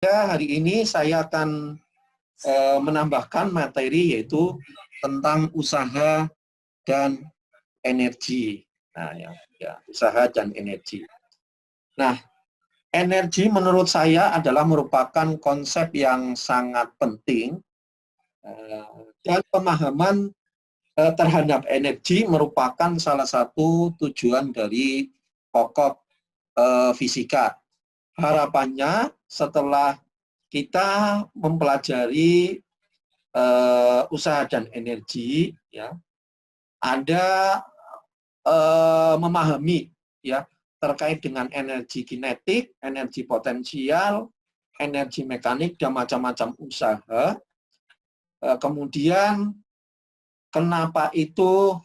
Ya, hari ini saya akan menambahkan materi yaitu tentang usaha dan energi. Nah, usaha dan energi. Nah, energi menurut saya adalah merupakan konsep yang sangat penting dan pemahaman terhadap energi merupakan salah satu tujuan dari pokok fisika. Harapannya setelah kita mempelajari usaha dan energi, ya, Anda memahami ya terkait dengan energi kinetik, energi potensial, energi mekanik dan macam-macam usaha. Kemudian kenapa itu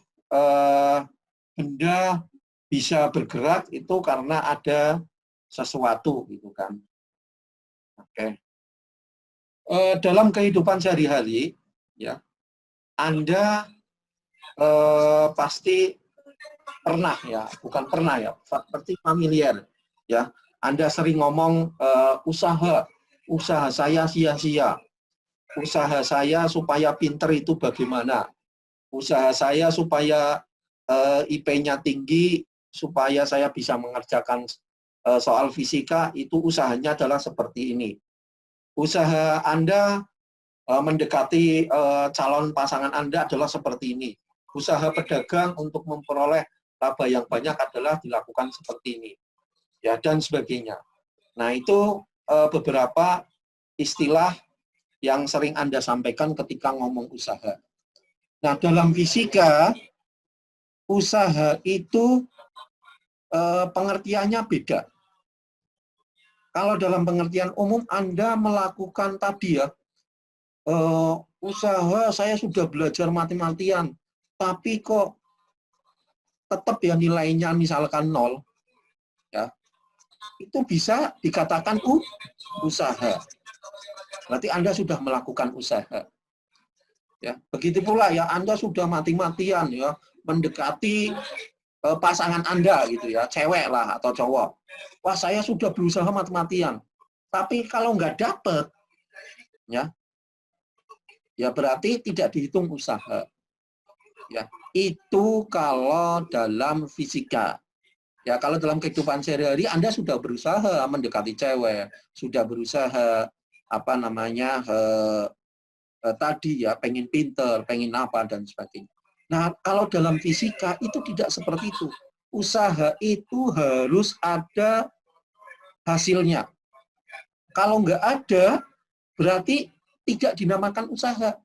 benda bisa bergerak itu karena ada sesuatu gitu kan. Oke. Dalam kehidupan sehari-hari ya Anda pasti pernah ya, bukan pernah ya, seperti familiar ya. Anda sering ngomong usaha saya sia-sia, usaha saya supaya pinter itu bagaimana, usaha saya supaya IP-nya tinggi, supaya saya bisa mengerjakan soal fisika, itu usahanya adalah seperti ini. Usaha Anda mendekati calon pasangan Anda adalah seperti ini. Usaha pedagang untuk memperoleh laba yang banyak adalah dilakukan seperti ini. Ya, dan sebagainya. Nah, itu beberapa istilah yang sering Anda sampaikan ketika ngomong usaha. Nah, dalam fisika, usaha itu pengertiannya beda. Kalau dalam pengertian umum, Anda melakukan tadi ya, usaha saya sudah belajar mati-matian, tapi kok tetap ya nilainya misalkan 0, ya, itu bisa dikatakan usaha. Berarti Anda sudah melakukan usaha. Ya, begitu pula ya, Anda sudah mati-matian ya mendekati pasangan Anda gitu ya, cewek lah atau cowok. Wah, saya sudah berusaha mati-matian. Tapi kalau nggak dapet, ya berarti tidak dihitung usaha. Ya, itu kalau dalam fisika. Ya, kalau dalam kehidupan sehari-hari Anda sudah berusaha mendekati cewek, sudah berusaha tadi ya pengen pinter, pengen apa dan sebagainya. Nah, kalau dalam fisika itu tidak seperti itu. Usaha itu harus ada hasilnya. Kalau nggak ada, berarti tidak dinamakan usaha.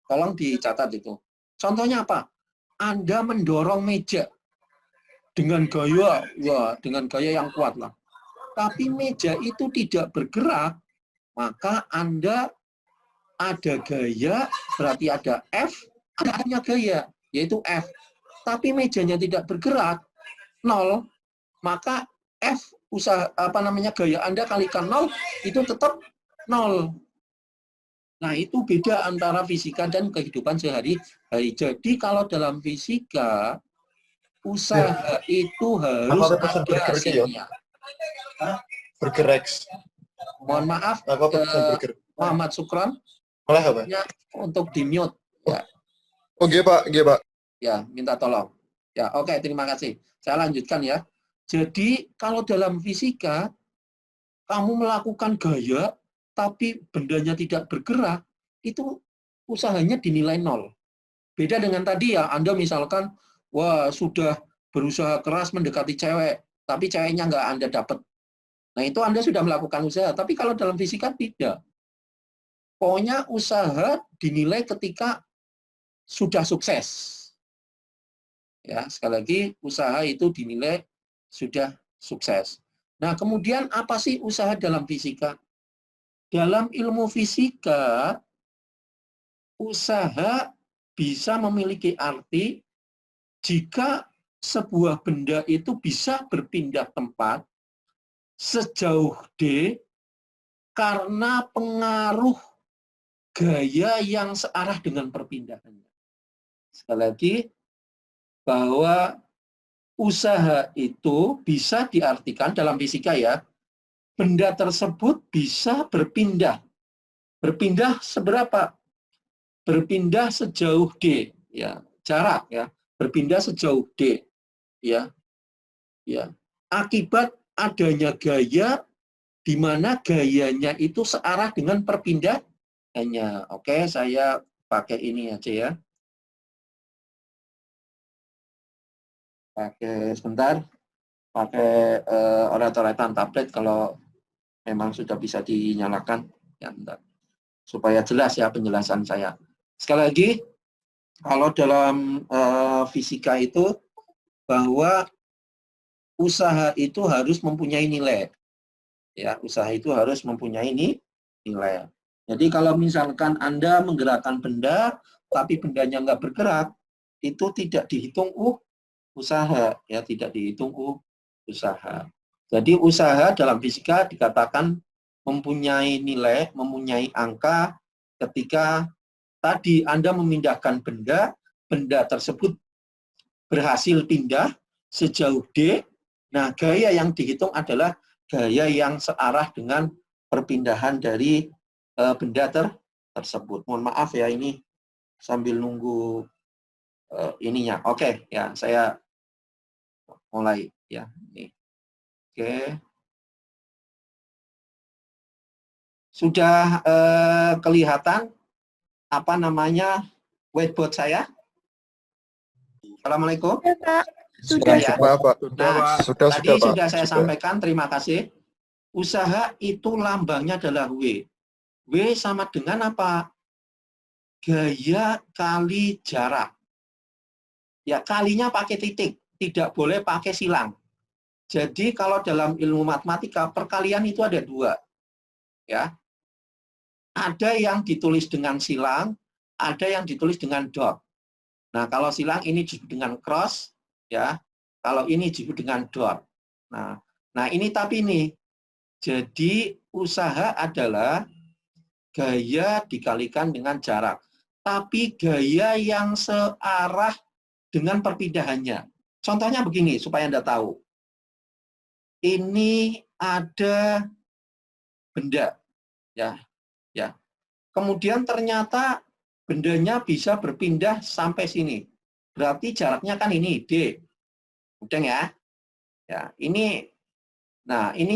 Tolong dicatat itu. Contohnya apa? Anda mendorong meja dengan gaya yang kuat lah. Tapi meja itu tidak bergerak, maka Anda ada gaya, berarti ada F, adanya gaya, yaitu F. Tapi mejanya tidak bergerak, 0, maka F gaya Anda kalikan 0 itu tetap 0. Nah, itu beda antara fisika dan kehidupan sehari-hari. Jadi kalau dalam fisika, usaha itu harus ada hasilnya. Burger X. Mohon maaf, Muhammad Sukron, untuk di-mute. Ya. Oh, Pak. Ya, minta tolong. Ya, oke, terima kasih. Saya lanjutkan ya. Jadi, kalau dalam fisika, kamu melakukan gaya, tapi bendanya tidak bergerak, itu usahanya dinilai 0. Beda dengan tadi ya, Anda misalkan, wah sudah berusaha keras mendekati cewek, tapi ceweknya nggak Anda dapat. Nah, itu Anda sudah melakukan usaha. Tapi kalau dalam fisika tidak. Pokoknya usaha dinilai ketika sudah sukses. Ya, sekali lagi, usaha itu dinilai sudah sukses. Nah, kemudian apa sih usaha dalam fisika? Dalam ilmu fisika, usaha bisa memiliki arti jika sebuah benda itu bisa berpindah tempat sejauh D karena pengaruh gaya yang searah dengan perpindahannya. Sekali lagi, bahwa usaha itu bisa diartikan dalam fisika ya, benda tersebut bisa berpindah. Berpindah seberapa? Berpindah sejauh D, ya, jarak ya. Berpindah sejauh D, ya. Ya. Akibat adanya gaya di mana gayanya itu searah dengan perpindahannya. Oke, saya pakai ini aja ya. Pakai sebentar, pakai oret-oretan tablet kalau memang sudah bisa dinyalakan. Ya, bentar. Supaya jelas ya penjelasan saya. Sekali lagi, kalau dalam fisika itu bahwa usaha itu harus mempunyai nilai. Ya, usaha itu harus mempunyai nilai. Jadi kalau misalkan Anda menggerakkan benda, tapi bendanya nggak bergerak, itu tidak dihitung usaha, ya tidak dihitung usaha. Jadi usaha dalam fisika dikatakan mempunyai nilai, mempunyai angka ketika tadi Anda memindahkan benda, benda tersebut berhasil pindah sejauh D. Nah, gaya yang dihitung adalah gaya yang searah dengan perpindahan dari benda tersebut. Mohon maaf ya, ini sambil nunggu ininya. Oke, ya saya mulai ya. Ini. Oke. Sudah kelihatan apa namanya whiteboard saya? Assalamualaikum. Ya, Pak. Sudah, ya. Pak. Nah, Sudah, tadi Pak. sudah saya sampaikan, terima kasih. Usaha itu lambangnya adalah W. W sama dengan apa? Gaya kali jarak. Ya, kalinya pakai titik, tidak boleh pakai silang. Jadi kalau dalam ilmu matematika, perkalian itu ada dua. Ya. Ada yang ditulis dengan silang, ada yang ditulis dengan dot. Nah, kalau silang ini disebut dengan cross, ya. Kalau ini disebut dengan dot. Nah ini tapi ini. Jadi usaha adalah gaya dikalikan dengan jarak. Tapi gaya yang searah dengan perpindahannya. Contohnya begini, supaya Anda tahu. Ini ada benda. Ya. Kemudian ternyata bendanya bisa berpindah sampai sini. Berarti jaraknya kan ini, D. Udah ya? Ya, ini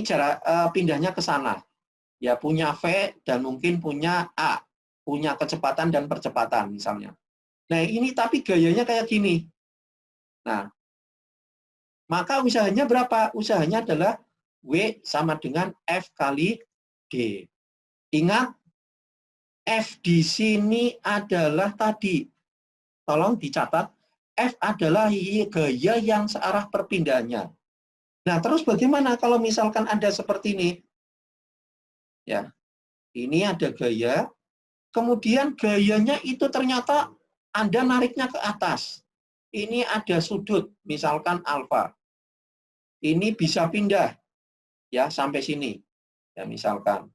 jarak pindahnya ke sana. Ya, punya V dan mungkin punya A. Punya kecepatan dan percepatan misalnya. Nah, ini tapi gayanya kayak gini. Nah, maka usahanya berapa? Usahanya adalah W sama dengan F kali D. Ingat, F di sini adalah tadi. Tolong dicatat, F adalah gaya yang searah perpindahannya. Nah, terus bagaimana kalau misalkan Anda seperti ini? Ya, ini ada gaya, kemudian gayanya itu ternyata Anda nariknya ke atas. Ini ada sudut, misalkan alfa. Ini bisa pindah ya sampai sini. Ya, misalkan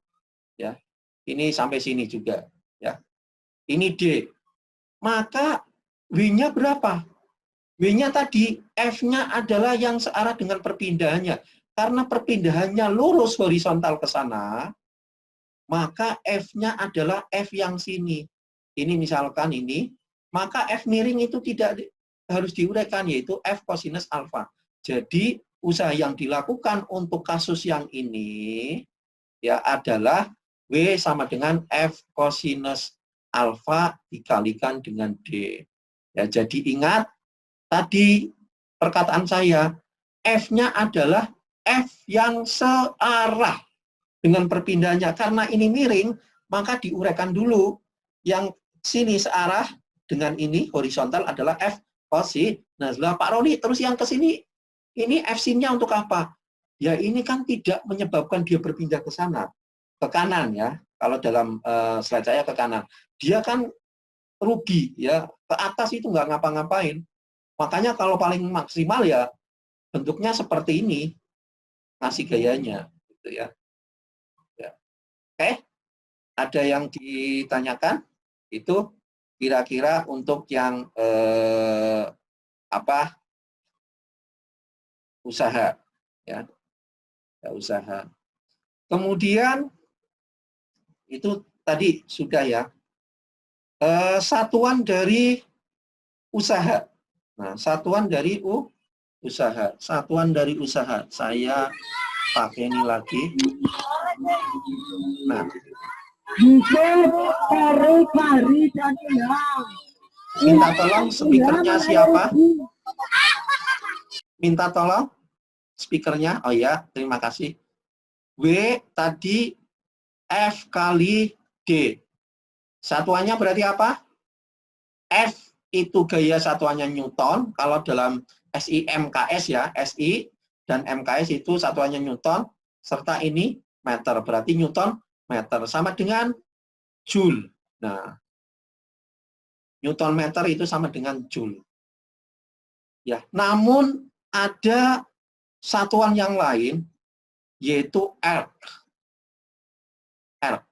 ya. Ini sampai sini juga ya. Ini D. Maka W-nya berapa? W-nya tadi F-nya adalah yang searah dengan perpindahannya. Karena perpindahannya lurus horizontal ke sana, maka F-nya adalah F yang sini. Ini misalkan ini, maka F miring itu tidak harus diuraikan, yaitu F kosinus alfa. Jadi, usaha yang dilakukan untuk kasus yang ini ya adalah W sama dengan F kosinus alfa dikalikan dengan D. Ya, jadi ingat, tadi perkataan saya, F-nya adalah F yang searah dengan perpindahannya. Karena ini miring, maka diuraikan dulu. Yang sini searah dengan ini, horizontal adalah F kosinus. Nah, Pak Roni, terus yang ke sini, ini F sin-nya untuk apa? Ya, ini kan tidak menyebabkan dia berpindah ke sana. Ke kanan ya. Kalau dalam slide saya ke kanan. Dia kan rugi ya. Ke atas itu nggak ngapa-ngapain. Makanya kalau paling maksimal ya bentuknya seperti ini, ngasih gayanya, gitu ya. Oke, ada yang ditanyakan? Itu kira-kira untuk yang usaha, ya, usaha. Kemudian itu tadi sudah ya. Satuan dari usaha. Nah, satuan dari usaha. Satuan dari usaha. Saya pakai ini lagi. Nah, minta tolong speakernya siapa? Minta tolong speakernya. Oh ya, terima kasih. W tadi F kali D. Satuannya berarti apa? F itu gaya satuannya Newton. Kalau dalam SI MKS ya, SI dan MKS itu satuannya Newton. Serta ini meter. Berarti Newton meter. Sama dengan Joule. Nah, Newton meter itu sama dengan Joule. Ya, namun ada satuan yang lain, yaitu erg. Erg.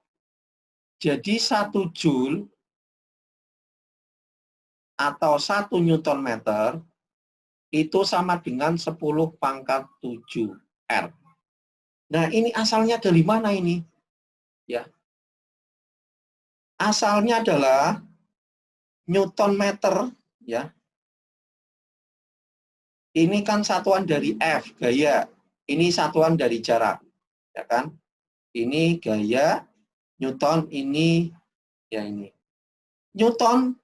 Jadi 1 Joule atau 1 Newton meter itu sama dengan 10 pangkat 7 R. Nah, ini asalnya dari mana ini? Ya. Asalnya adalah Newton meter, ya. Ini kan satuan dari F, gaya. Ini satuan dari jarak, ya kan? Ini gaya, Newton ini, ya ini. Newton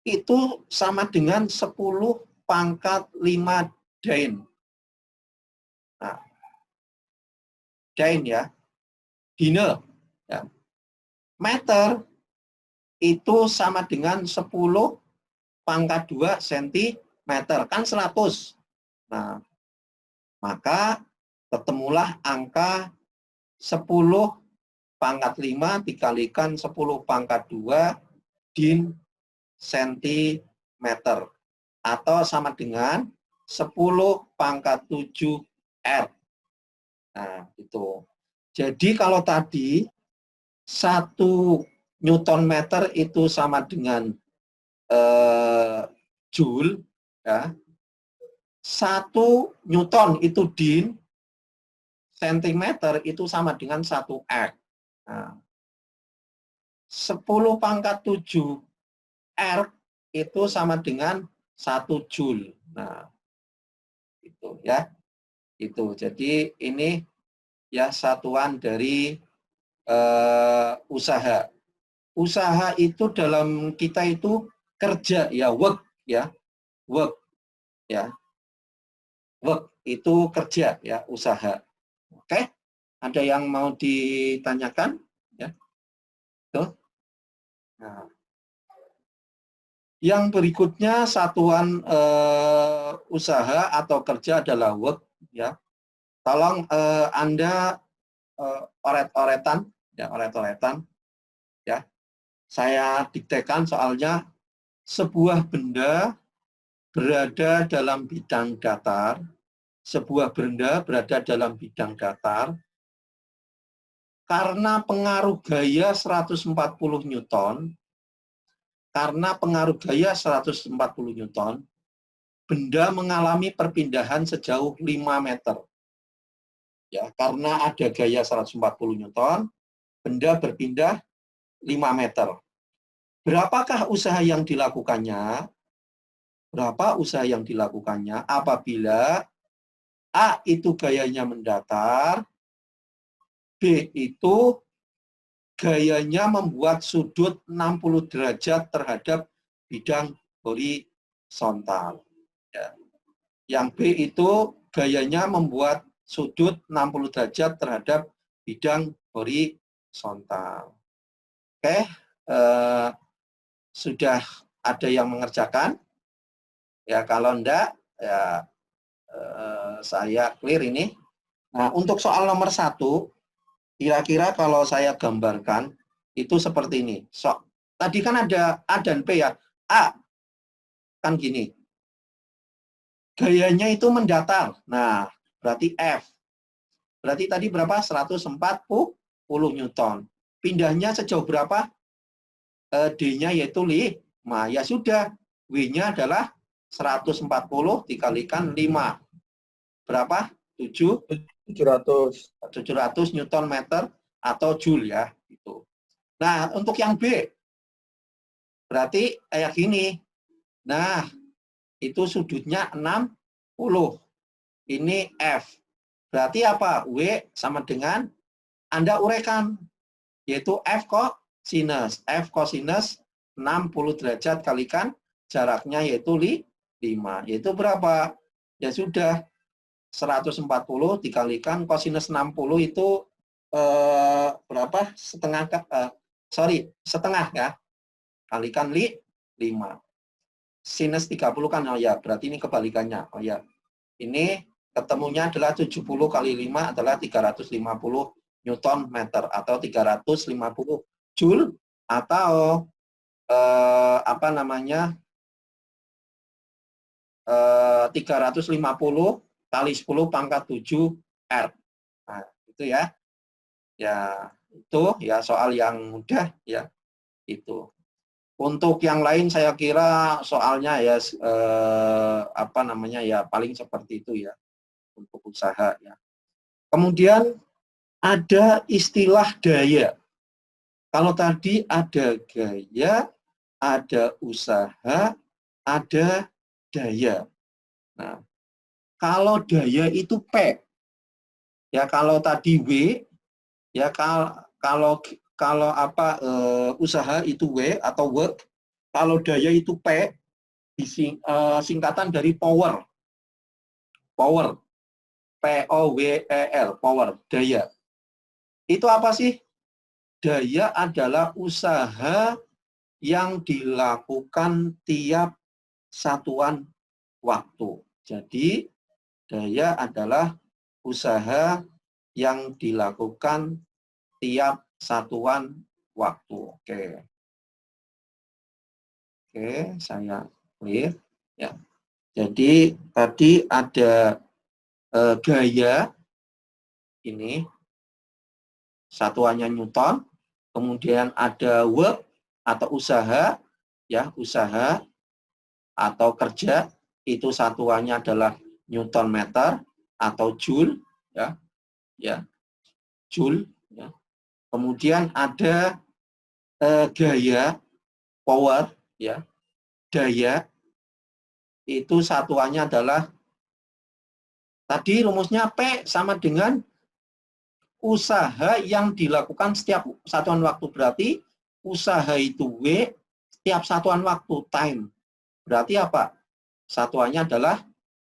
itu sama dengan 10 pangkat 5 Dine. Nah, Dine ya. Dine. Ya. Meter itu sama dengan 10 pangkat 2 cm. Kan 100. Nah, maka ketemulah angka 10 pangkat 5 dikalikan 10 pangkat 2 din sentimeter. Atau sama dengan 10 pangkat 7 R. Nah, itu. Jadi kalau tadi 1 Newton meter itu sama dengan Joule, ya. 1 Newton itu din, sentimeter itu sama dengan 1 R. Nah, 10 pangkat 7 R itu sama dengan 1 Joule. Nah, itu ya. Itu. Jadi ini ya satuan dari usaha. Usaha itu dalam kita itu kerja ya, work ya. Work ya. Work itu kerja ya, usaha. Oke? Ada yang mau ditanyakan ya? Tuh. Nah. Yang berikutnya satuan usaha atau kerja adalah work ya. Tolong Anda oret-oretan ya, oret-oretan ya. Saya diktekan soalnya sebuah benda berada dalam bidang datar, sebuah benda berada dalam bidang datar karena pengaruh gaya 140 Newton, karena pengaruh gaya 140 Newton, benda mengalami perpindahan sejauh 5 meter. Ya, karena ada gaya 140 Newton, benda berpindah 5 meter. Berapakah usaha yang dilakukannya? Berapa usaha yang dilakukannya apabila A itu gayanya mendatar, B itu gayanya membuat sudut 60 derajat terhadap bidang horizontal. Ya. Yang B itu gayanya membuat sudut 60 derajat terhadap bidang horizontal. Oke, sudah ada yang mengerjakan? Ya, kalau enggak, ya saya clear ini. Nah, untuk soal nomor 1, kira-kira kalau saya gambarkan, itu seperti ini. Tadi kan ada A dan P ya. A, kan gini. Gayanya itu mendatar. Nah, berarti F. Berarti tadi berapa? 140 Newton. Pindahnya sejauh berapa? D-nya yaitu 5. Ya sudah. W-nya adalah 140 dikalikan 5. Berapa? 7 700 Newton meter atau Joule ya. Gitu. Nah, untuk yang B, berarti kayak gini. Nah, itu sudutnya 60. Ini F. Berarti apa? W sama dengan, Anda uraikan, yaitu F cosinus. F cosinus 60 derajat kalikan jaraknya yaitu 5. Yaitu berapa? Ya sudah, 140 dikalikan cosinus 60 itu berapa? Setengah ya. Kalikan 5. Sinus 30 kan, oh ya, berarti ini kebalikannya. Oh ya, ini ketemunya adalah 70 kali 5 adalah 350 Newton meter atau 350 Joule atau apa namanya 350 kali 10 pangkat 7 R. Nah, itu ya. Ya, itu ya soal yang mudah ya. Itu. Untuk yang lain saya kira soalnya ya apa namanya ya paling seperti itu ya untuk usaha ya. Kemudian ada istilah daya. Kalau tadi ada gaya, ada usaha, ada daya. Nah, kalau daya itu P. Ya kalau tadi W, ya kalau apa usaha itu W atau work, kalau daya itu P, singkatan dari power. Power. P-O-W-E-R, power, daya. Itu apa sih? Daya adalah usaha yang dilakukan tiap satuan waktu. Jadi, daya adalah usaha yang dilakukan tiap satuan waktu. Oke. Oke, saya clear. Ya. Jadi, tadi ada gaya, ini, satuannya Newton. Kemudian ada work atau usaha, ya, usaha atau kerja, itu satuannya adalah Newton meter atau Joule, ya, ya, Joule, ya. Kemudian ada gaya, power, ya, daya, itu satuannya adalah, tadi rumusnya P sama dengan usaha yang dilakukan setiap satuan waktu. Berarti usaha itu W setiap satuan waktu, time. Berarti apa? Satuannya adalah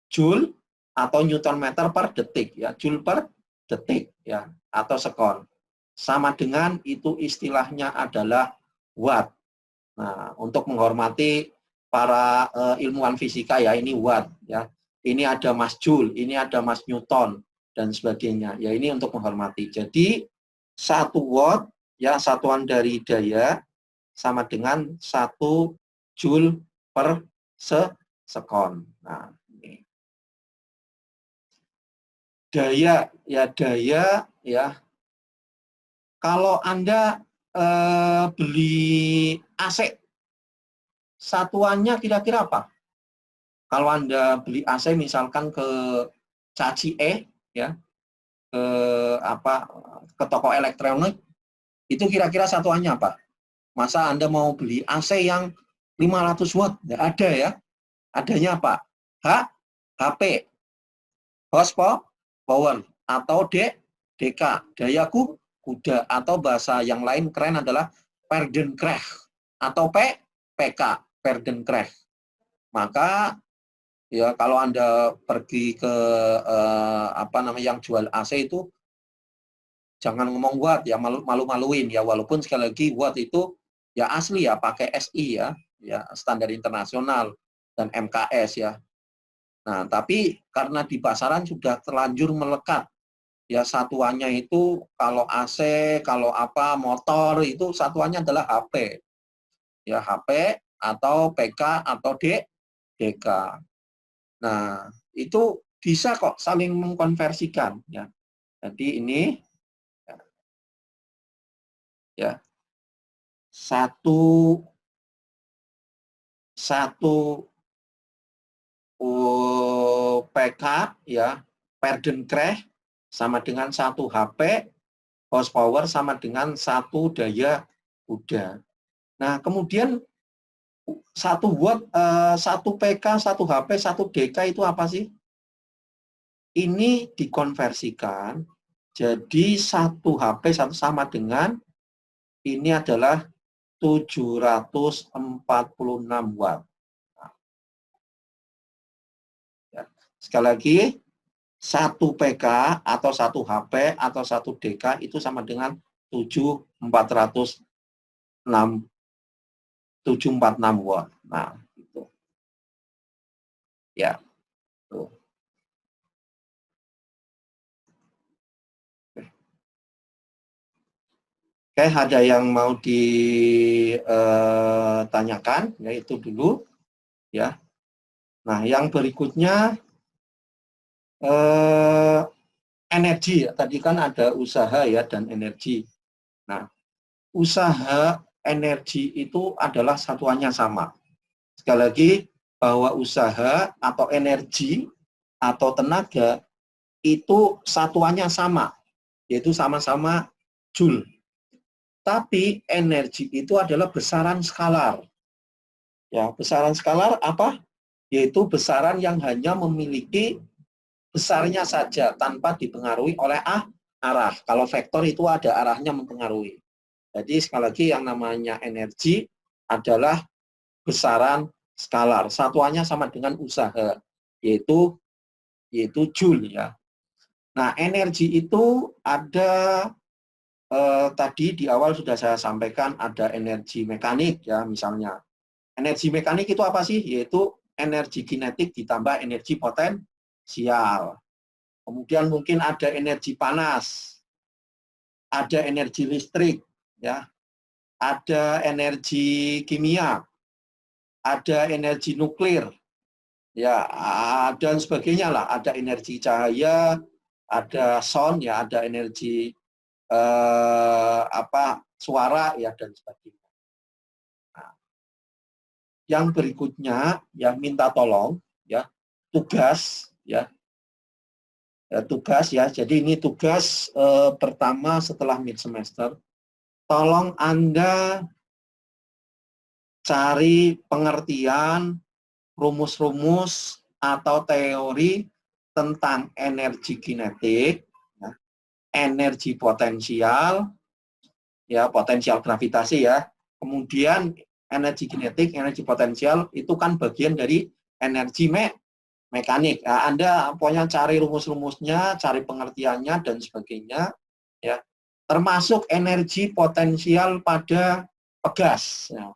Joule atau Newton meter per detik ya, Joule per detik ya, atau sekon. Sama dengan itu istilahnya adalah watt. Nah, untuk menghormati para ilmuwan fisika ya, ini watt ya. Ini ada Mas Joule, ini ada Mas Newton dan sebagainya. Ya, ini untuk menghormati. Jadi 1 watt ya, satuan dari daya sama dengan 1 Joule per sekon. Nah, ini. Daya ya. Kalau Anda beli AC, satuannya kira-kira apa? Kalau Anda beli AC misalkan ke Cacie ya, ke ke toko elektronik, itu kira-kira satuannya apa? Masa Anda mau beli AC yang 500 watt? Nggak ada ya. Adanya apa? HP, horsepower, atau DK, daya kuda, atau bahasa yang lain keren adalah Paardenkracht, atau PK, Paardenkracht. Maka ya kalau Anda pergi ke apa namanya yang jual AC itu jangan ngomong watt ya, malu-maluin ya, walaupun sekali lagi watt itu ya asli ya pakai SI ya standar internasional dan MKS ya. Nah, tapi karena di pasaran sudah terlanjur melekat ya, satuannya itu kalau AC, kalau apa motor itu satuannya adalah HP. Ya HP atau PK atau DK. Nah, itu bisa kok saling mengkonversikan ya. Jadi ini ya satu PK ya, Paardenkracht sama dengan 1 HP, horsepower sama dengan 1 daya kuda. Nah, kemudian 1 watt, 1 PK, 1 HP, 1 DK itu apa sih? Ini dikonversikan jadi 1 HP sama dengan ini adalah 746 watt. Ya. Sekali lagi, 1 PK atau 1 HP atau 1 DK itu sama dengan 746 watt. Nah, itu. Ya. Tuh. Oke, ada yang mau ditanyakan, yaitu dulu, ya. Nah, yang berikutnya energi. Tadi kan ada usaha ya dan energi. Nah, usaha energi itu adalah satuannya sama. Sekali lagi, bahwa usaha atau energi atau tenaga itu satuannya sama, yaitu sama-sama joule. Tapi energi itu adalah besaran skalar. Ya, besaran skalar apa? Yaitu besaran yang hanya memiliki besarnya saja tanpa dipengaruhi oleh arah. Kalau vektor itu ada arahnya mempengaruhi. Jadi sekali lagi yang namanya energi adalah besaran skalar. Satuannya sama dengan usaha, yaitu joule ya. Nah, energi itu ada tadi di awal sudah saya sampaikan ada energi mekanik ya misalnya. Energi mekanik itu apa sih? Yaitu energi kinetik ditambah energi potensial. Kemudian mungkin ada energi panas, ada energi listrik, ya, ada energi kimia, ada energi nuklir, ya, dan sebagainya lah. Ada energi cahaya, ada sound, ya, ada energi suara, ya, dan sebagainya. Nah, yang berikutnya, ya, minta tolong, ya, tugas, ya. Tugas ya, jadi ini tugas pertama setelah mid semester. Tolong Anda cari pengertian, rumus-rumus atau teori tentang energi kinetik, ya, energi potensial, ya potensial gravitasi ya. Kemudian energi kinetik, energi potensial itu kan bagian dari energi mekanik. Nah, Anda pokoknya cari rumus-rumusnya, cari pengertiannya dan sebagainya, ya. Termasuk energi potensial pada pegas. Ya.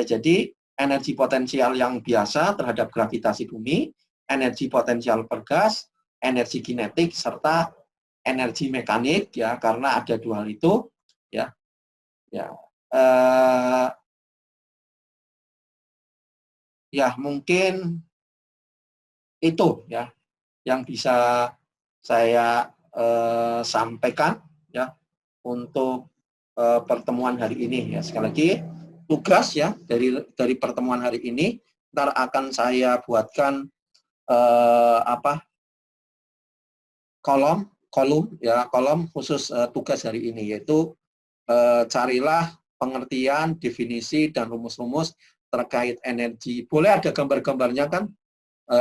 Jadi energi potensial yang biasa terhadap gravitasi bumi, energi potensial pegas, energi kinetik serta energi mekanik ya karena ada dua hal itu ya. Ya. Ya mungkin itu ya yang bisa saya sampaikan ya untuk pertemuan hari ini ya. Sekali lagi tugas ya dari pertemuan hari ini ntar akan saya buatkan kolom khusus tugas hari ini, yaitu carilah pengertian, definisi dan rumus-rumus terkait energi. Boleh ada gambar-gambarnya kan?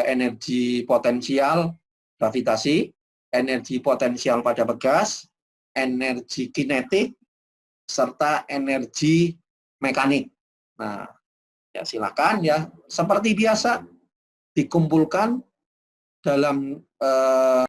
Energi potensial gravitasi, energi potensial pada pegas, energi kinetik, serta energi mekanik. Nah, ya silakan ya. Seperti biasa dikumpulkan dalam